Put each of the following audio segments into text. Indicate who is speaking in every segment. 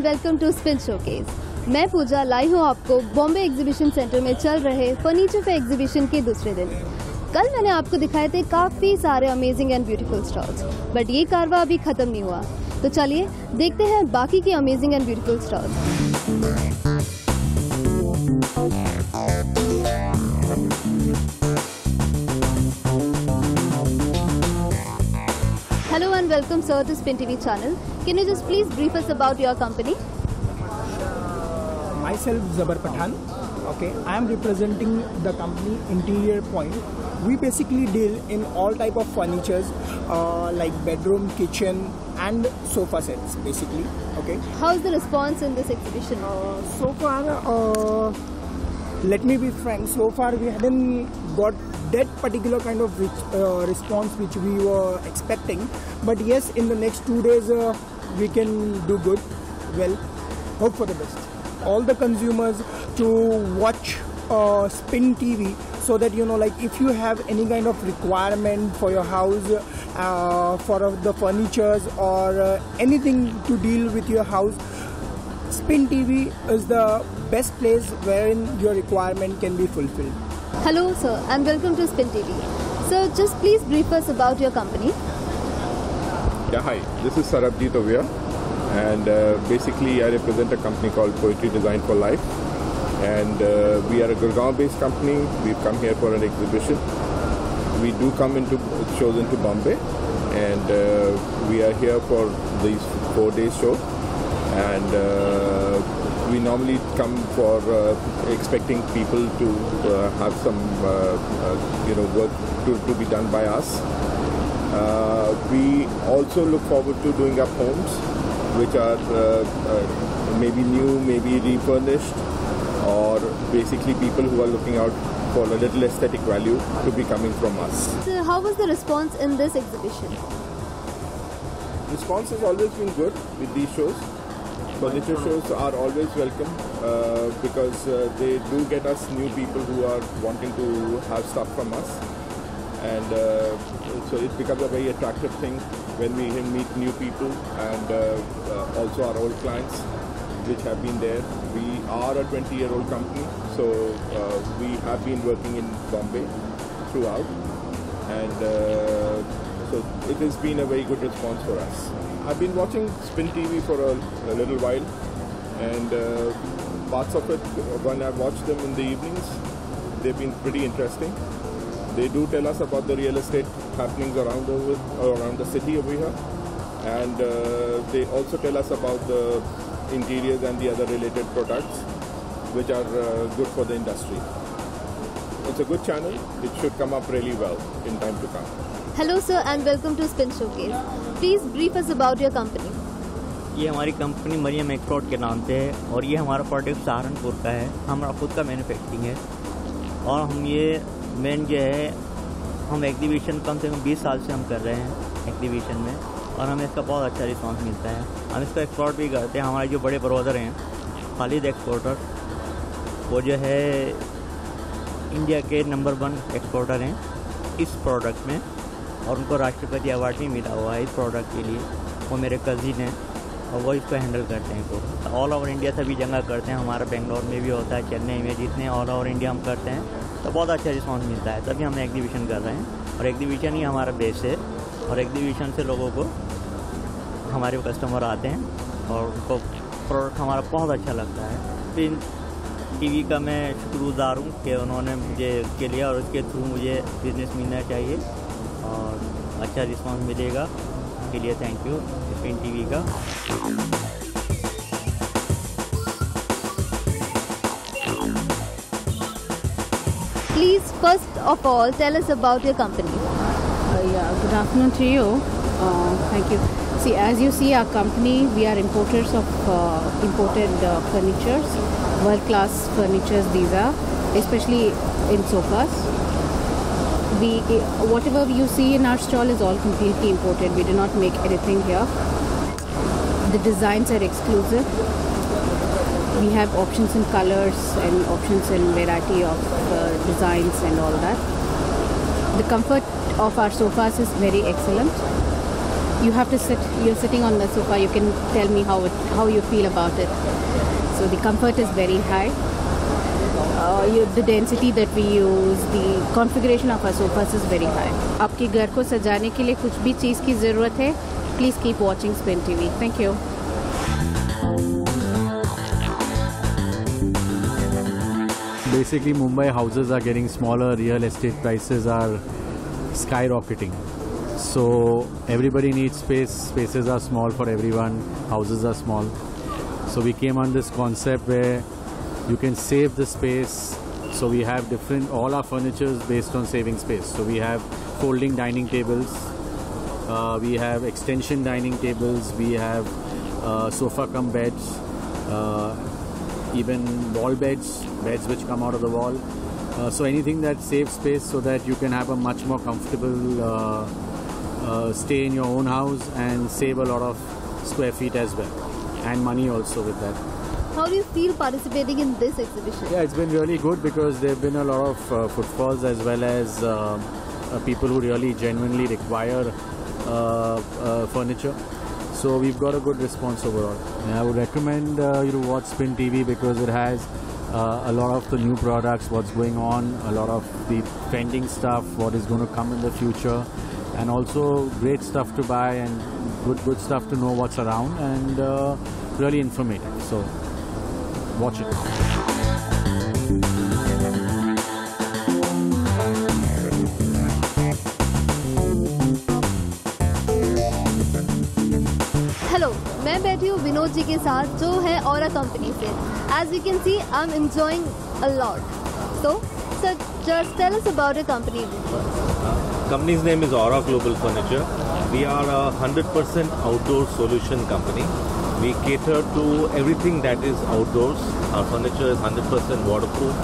Speaker 1: And welcome to spin showcase. मैं पूजा लाई हूँ आपको बॉम्बे एग्जीबिशन सेंटर में चल रहे फर्नीचर फेयर एग्जीबिशन के दूसरे दिन। कल मैंने आपको दिखाए थे काफ़ी सारे amazing and beautiful stalls, but ये कारवा अभी ख़त्म नहीं हुआ। तो चलिए देखते हैं बाकी के amazing and beautiful stalls. Hello and welcome sir to Spin TV channel. Can you just please brief us about your company?
Speaker 2: Myself Zabar Pathan. Okay, I am representing the company Interior Point. We basically deal in all type of furnitures like bedroom, kitchen and sofa sets basically. Okay.
Speaker 1: How's the response in this exhibition?
Speaker 2: So far, let me be frank, so far we hadn't got that particular kind of response which we were expecting, but yes, in the next 2 days we can do good. Well, hope for the best. All the consumers to watch Spin TV, so that like if you have any kind of requirement for your house, for the furnitures or anything to deal with your house, Spin TV is the best place wherein your requirement can be fulfilled.
Speaker 1: Hello sir and welcome to Spin TV. Sir, just please brief us about your company.
Speaker 3: Yeah, hi. This is Sarabjit over here, and basically I represent a company called Poetry Design for Life, and we are a Gurgaon-based company. We've come here for an exhibition. We do come into shows into Bombay, and we are here for these 4-day show, and we normally come for expecting people to have some work to be done by us. We also look forward to doing up homes which are maybe new, maybe refurnished, or basically people who are looking out for a little aesthetic value to be coming from us.
Speaker 1: So how was the response in this exhibition?
Speaker 3: Response has always been good with these shows. Furniture shows are always welcome because they do get us new people who are wanting to have stuff from us, and so it becomes a very attractive thing when we meet new people, and also our old clients which have been there. We are a 20-year-old company, so we have been working in Bombay throughout, and so it has been a very good response for us. I've been watching Spin TV for a little while, and parts of it, when I watch them in the evenings, they've been pretty interesting. They do tell us about the real estate happenings around the city over here, and they also tell us about the interiors and the other related products which are good for the industry. It's a good channel. It should come up really well in time to come.
Speaker 1: Hello sir and welcome to Spin Showcase. Please brief us about your company.
Speaker 4: ये हमारी company Maryam export के नाम से है, और ये हमारा product Saharanpur का है। हमारा खुद का मैन्युफैक्चरिंग है, और हम ये मेन जो है हम एग्जीबिशन कम से कम 20 साल से हम कर रहे हैं एग्जीबिशन में, और हमें इसका बहुत अच्छा रिस्पांस मिलता है। हम इसको एक्सपोर्ट भी करते हैं। हमारे जो बड़े ब्रदर हैं खालिद एक्सपोर्टर, वो जो है इंडिया के नंबर 1 एक्सपोर्टर हैं इस प्रोडक्ट में, और उनको राष्ट्रपति अवार्ड भी मिला हुआ है इस प्रोडक्ट के लिए। वो मेरे कज़िन हैं और वो इसको हैंडल करते हैं। तो ऑल ओवर इंडिया सभी जगह करते हैं। हमारा बेंगलोर में भी होता है, चेन्नई में, जितने ऑल ओवर इंडिया हम करते हैं, तो बहुत अच्छा रिस्पॉन्स मिलता है। तभी हम एग्जीबिशन कर रहे हैं, और एग्जीबिशन ही हमारा बेस है, और एग्जीबिशन से लोगों को हमारे कस्टमर आते हैं और उनको प्रोडक्ट हमारा बहुत अच्छा लगता है। स्पिन टीवी का मैं शुक्रगुजार हूँ कि उन्होंने मुझे के लिया, और उसके थ्रू मुझे बिजनेस मिलना चाहिए और अच्छा रिस्पांस मिलेगा। उसके लिए थैंक यू स्पिन टीवी का।
Speaker 1: Please first of all tell us about your company.
Speaker 5: Good afternoon to you. Thank you. See, as you see, our company, we are importers of imported furnitures, world-class furnitures these are, especially in sofas. Whatever you see in our stall is all completely imported. We do not make anything here. The designs are exclusive. We have options in colors and options in variety of designs and all that. The comfort of our sofas is very excellent. you have to sit. You're sitting on the sofa. You can tell me how you feel about it. So the comfort is very high. The density that we use, the configuration of our sofas is very high. आपके घर को सजाने के लिए कुछ भी चीज़ की ज़रूरत है, please keep watching Spin TV. Thank you.
Speaker 6: Basically, Mumbai houses are getting smaller, real estate prices are skyrocketing. So everybody needs space, spaces are small for everyone, houses are small. So we came on this concept where you can save the space. So we have all our furniture is based on saving space. So we have folding dining tables, we have extension dining tables, we have sofa cum beds, even wall beds which come out of the wall. So anything that saves space so that you can have a much more comfortable stay in your own house and save a lot of square feet as well, and money also with that.
Speaker 1: How do you feel participating in this exhibition?
Speaker 6: Yeah, it's been really good because there have been a lot of footfalls as well as people who really genuinely require furniture. So we've got a good response overall. Yeah, I would recommend you to watch Spin TV because it has a lot of the new products, what's going on, a lot of the trending stuff, what is going to come in the future, and also great stuff to buy and good stuff to know what's around, and really informative. So watch it.
Speaker 1: Hello, मैं बैठी हूँ विनोद जी के साथ जो है औरा company से. As you can see, I'm enjoying a lot. So, sir, just tell us about your company.
Speaker 7: Company's name is Aura Global Furniture. We are a 100% outdoor solution company. We cater to everything that is outdoors. Our furniture is 100% waterproof,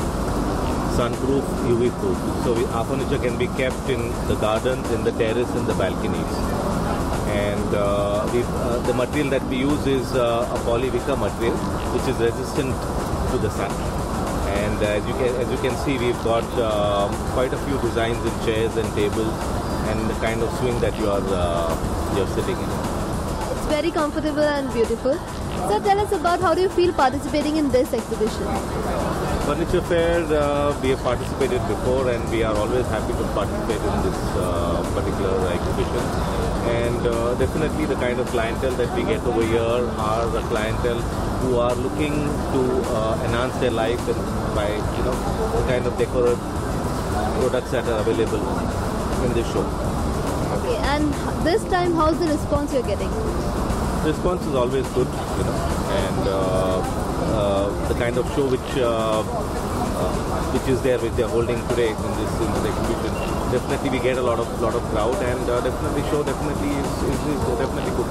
Speaker 7: sunproof, UV proof. So our furniture can be kept in the gardens, in the terrace, in the balconies. And the material that we use is a polyvica material, which is resistant to the sun. And as you can see, we've got quite a few designs in chairs and tables, and the kind of swing that you're sitting in.
Speaker 1: It's very comfortable and beautiful. So tell us about how do you feel participating in this exhibition?
Speaker 7: Furniture Fair, we have participated before, and we are always happy to participate in this particular exhibition. And definitely the kind of clientele that we get over here are the clientele who are looking to enhance their life and by the kind of decorative products that are available in this show.
Speaker 1: Okay, and this time how's the response you're getting?
Speaker 7: The response is always good, and the kind of show which is there, which they're holding today in this exhibition. Definitely, we get a lot of crowd, and definitely show definitely is definitely good.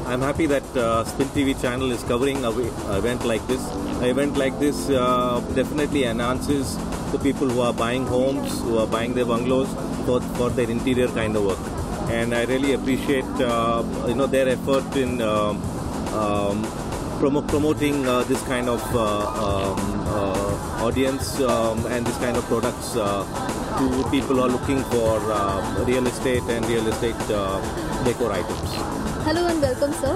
Speaker 7: I'm happy that Spin TV channel is covering an event like this. An event like this definitely enhances the people who are buying homes, who are buying their bungalows for their interior kind of work. And I really appreciate their effort in promoting this kind of audience and this kind of products to people who are looking for real estate and real estate decor items.
Speaker 1: Hello and welcome, sir.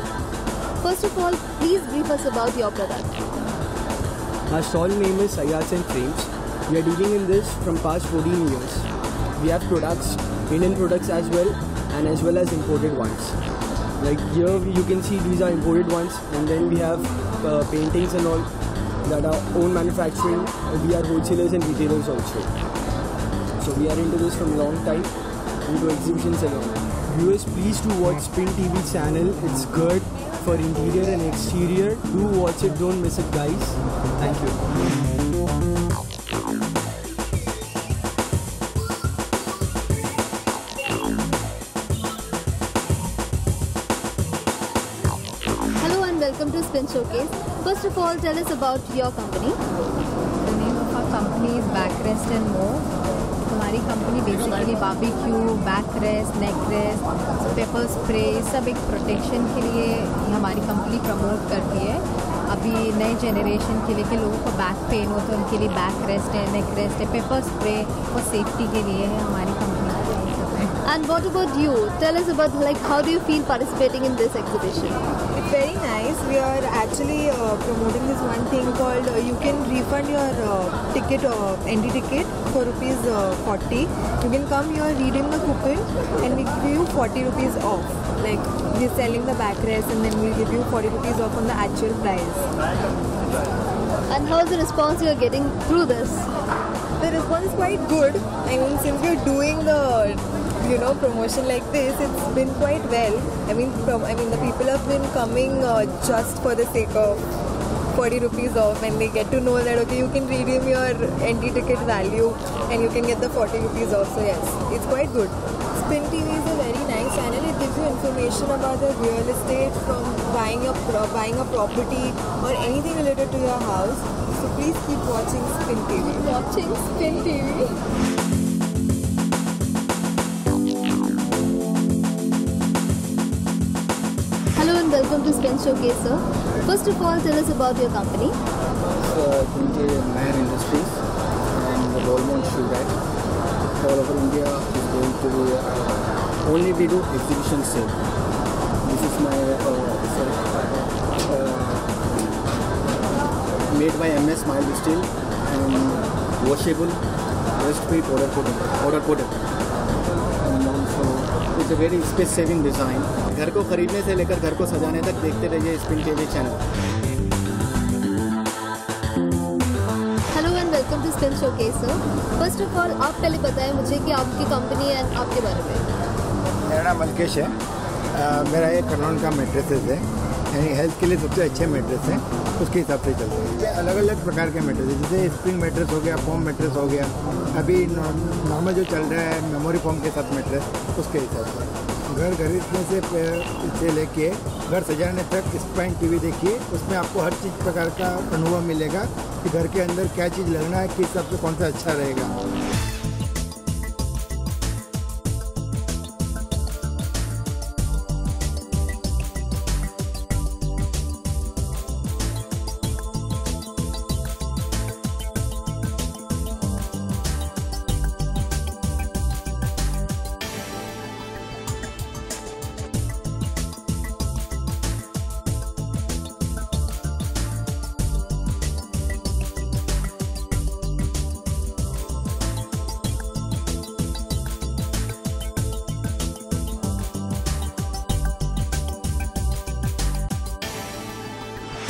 Speaker 1: First of all, please brief us about your product.
Speaker 2: Our stall name is Sayyats and Frames. We are dealing in this from past 14 years. We have products, Indian products as well as imported ones. Like here you can see these are imported ones, and then we have paintings and all that are own manufacturing. We are wholesalers and retailers also. So we are into this from a long time, into exhibitions and all. Viewers, please do watch Spin TV channel. It's good for interior and exterior. Do watch it, don't miss it, guys. Thank you.
Speaker 1: Welcome to Spin Showcase. First of all, tell us about your company.
Speaker 8: The name of our company is Backrest and More. हमारी company basically barbecue, backrest, neckrest, paper spray, सब एक protection के लिए हमारी company promote करती है. अभी नए जनरेशन के लिए कि लोगों को बैक पेन हो तो उनके लिए बैकरेस्ट है, नेकरेस्ट है, पेपर स्प्रे और सेफ्टी के लिए है हमारी company.
Speaker 1: And what about you? Tell us about how do you feel participating in this exhibition?
Speaker 9: It's very nice. We are actually promoting this one thing called you can refund your ticket, entry ticket for rupees 40. You can come here, redeem the coupon, and we give you 40 rupees off. Like we're selling the backrest, and then we'll give you 40 rupees off on the actual price.
Speaker 1: And how's the response you're getting through this?
Speaker 9: The response is quite good. I mean, since we're doing the promotion like this, it's been quite well. I mean, the people have been coming just for the sake of 40 rupees off, and they get to know that okay, you can redeem your entry ticket value and you can get the 40 rupees off. So yes, it's quite good. Spin TV is a very nice channel. It gives you information about the real estate, from buying a property or anything related to your house. So please keep watching Spin TV.
Speaker 1: Watching Spin TV. Hello and welcome to Spin Showcase, sir. First of all, tell us about your company.
Speaker 10: It's Mayer Industries and the Dolmont Shoe Rack. All over India is going to be only we do exhibition sale. This is my made by MS Mild Steel and washable, rust-free powder coated. And also it's a very space saving design. घर को खरीदने से लेकर घर को सजाने तक देखते रहिए spin TV channel.
Speaker 1: Hello and welcome to spin showcase sir. First of all आप पहले बताएं मुझे कि आपकी कंपनी एंड आपके बारे में.
Speaker 10: मेरा नाम अलकेश है. मेरा एक कर्नौल का मैट्रेसेस है, यानी हेल्थ के लिए सबसे अच्छे मैट्रेस हैं, उसके हिसाब से चलते हैं. अलग अलग प्रकार के मैट्रेस हैं, जैसे स्प्रिंग मैट्रेस हो गया, फोम मैट्रेस हो गया. अभी नॉर्मल जो चल रहा है मेमोरी फोम के साथ मैट्रेस, उसके हिसाब से. घर खरीदने से लेके घर सजाने तक स्पिन टीवी देखिए, उसमें आपको हर चीज़ प्रकार का अनुभव मिलेगा कि घर के अंदर क्या चीज़ लगना है, किस हिसाब से कौन सा अच्छा रहेगा.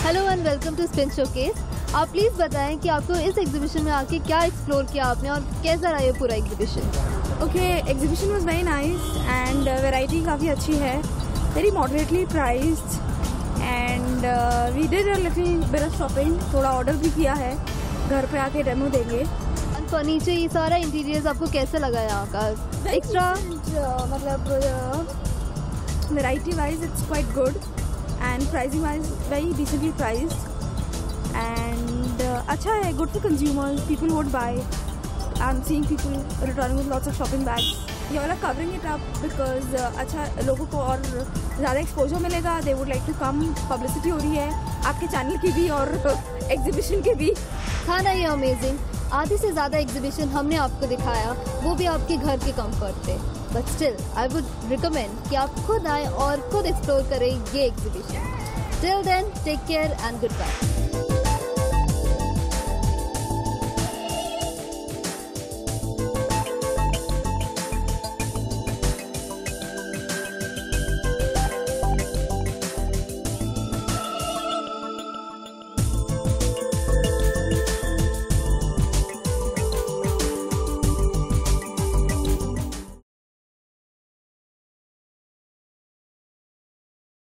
Speaker 1: Hello and welcome to spin showcase. आप प्लीज़ बताएं कि आपको इस एग्जीबिशन में आके क्या एक्सप्लोर किया आपने और कैसा रहा ये पूरा exhibition.
Speaker 11: Okay, exhibition was very nice and variety काफ़ी अच्छी है, very moderately priced and we did a little bit of shopping. थोड़ा ऑर्डर भी किया है, घर पे आके डेमो देंगे.
Speaker 1: एंड फर्नीचर, ये सारा इंटीरियर्स आपको कैसा लगा यहाँ का? एक्स्ट्रा
Speaker 11: मतलब variety wise it's quite good and pricing wise very decently priced and अच्छा है, good for consumers. People would buy. I'm seeing people returning with lots of shopping bags. You all are covering it up because अच्छा लोगों को और ज़्यादा exposure मिलेगा. They would like to come. Publicity हो रही है आपके चैनल की भी और एग्जीबिशन की भी.
Speaker 1: था ना ये अमेजिंग. आधे से ज़्यादा एग्जीबिशन हमने आपको दिखाया, वो भी आपके घर के कंफर्ट पे. But still I would recommend कि आप खुद आएँ और खुद एक्सप्लोर करें ये exhibition. Till then take care and good bye.